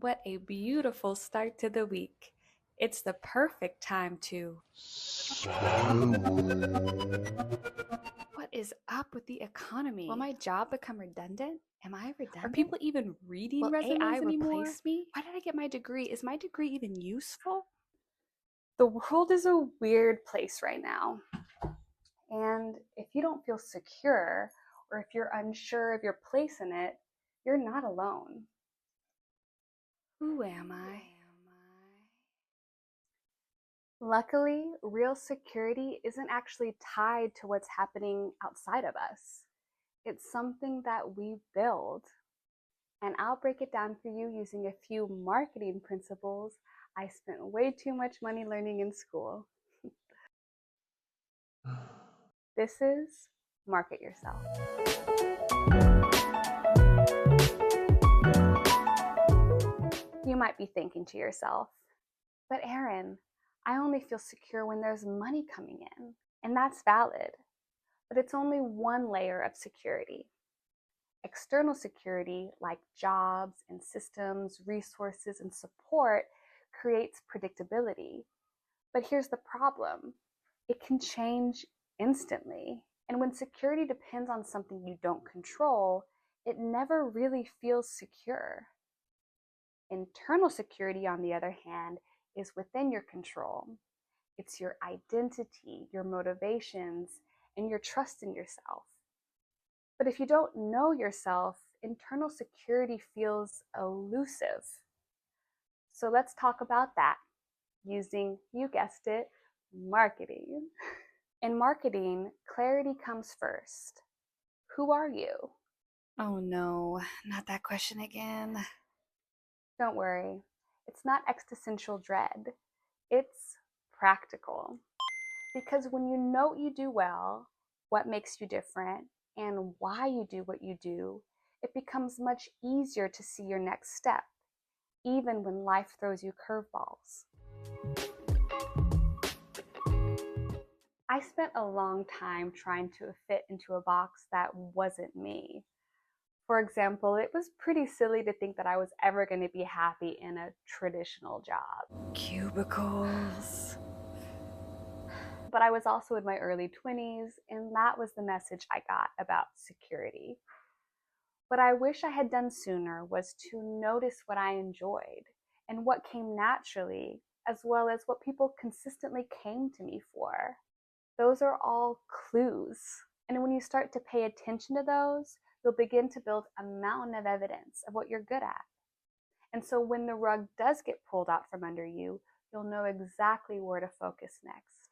What a beautiful start to the week. It's the perfect time to. What is up with the economy? Will my job become redundant? Am I redundant? Are people even reading Will resumes AI anymore? Replace me? Why did I get my degree? Is my degree even useful? The world is a weird place right now. And if you don't feel secure, or if you're unsure of your place in it, you're not alone. Who am I? Luckily, real security isn't actually tied to what's happening outside of us. It's something that we build. And I'll break it down for you using a few marketing principles I spent way too much money learning in school. This is Market Yourself. You might be thinking to yourself, but Erin, I only feel secure when there's money coming in. And that's valid, but it's only one layer of security. External security, like jobs and systems, resources, and support, creates predictability. But here's the problem. It can change instantly. And when security depends on something you don't control, it never really feels secure. Internal security, on the other hand, is within your control. It's your identity, your motivations, and your trust in yourself. But if you don't know yourself, internal security feels elusive. So let's talk about that using, you guessed it, marketing. In marketing, clarity comes first. Who are you? Oh no, not that question again. Don't worry, it's not existential dread. It's practical. Because when you know what you do well, what makes you different, and why you do what you do, it becomes much easier to see your next step, even when life throws you curveballs. I spent a long time trying to fit into a box that wasn't me. For example, it was pretty silly to think that I was ever going to be happy in a traditional job. Cubicles. But I was also in my early 20s, and that was the message I got about security. What I wish I had done sooner was to notice what I enjoyed and what came naturally, as well as what people consistently came to me for. Those are all clues. And when you start to pay attention to those, you'll begin to build a mountain of evidence of what you're good at. And so when the rug does get pulled out from under you, you'll know exactly where to focus next.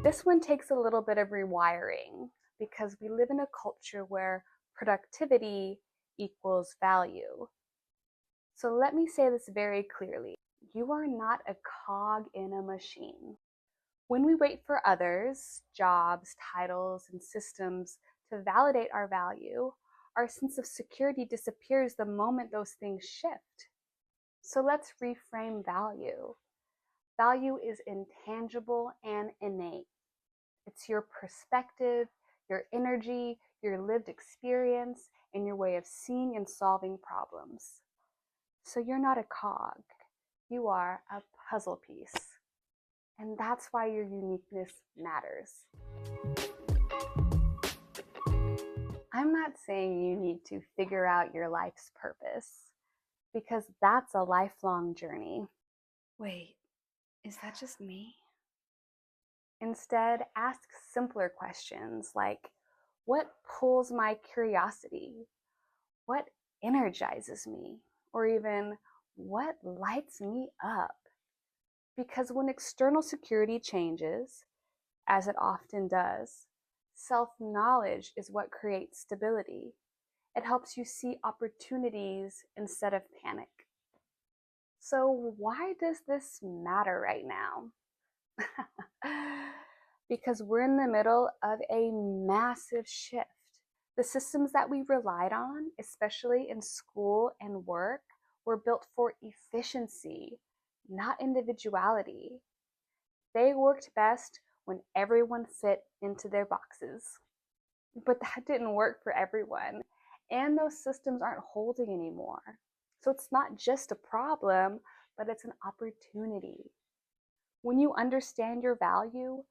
This one takes a little bit of rewiring because we live in a culture where productivity equals value. So let me say this very clearly. You are not a cog in a machine. When we wait for others, jobs, titles, and systems to validate our value, our sense of security disappears the moment those things shift. So let's reframe value. Value is intangible and innate. It's your perspective, your energy, your lived experience, and your way of seeing and solving problems. So you're not a cog. You are a puzzle piece. And that's why your uniqueness matters. I'm not saying you need to figure out your life's purpose, because that's a lifelong journey. Wait, is that just me? Instead, ask simpler questions like, what pulls my curiosity? What energizes me? Or even, what lights me up? Because when external security changes, as it often does, self-knowledge is what creates stability. It helps you see opportunities instead of panic. So why does this matter right now? Because we're in the middle of a massive shift. The systems that we relied on, especially in school and work, were built for efficiency, not individuality. They worked best when everyone fit into their boxes. But that didn't work for everyone. and those systems aren't holding anymore. So it's not just a problem, but it's an opportunity. When you understand your value,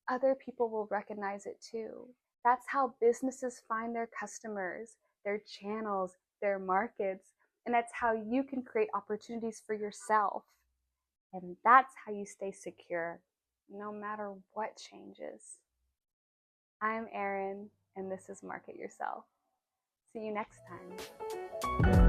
other people will recognize it too. That's how businesses find their customers, their channels, their markets, and that's how you can create opportunities for yourself. And that's how you stay secure, no matter what changes. I'm Erin, and this is Market Yourself. See you next time.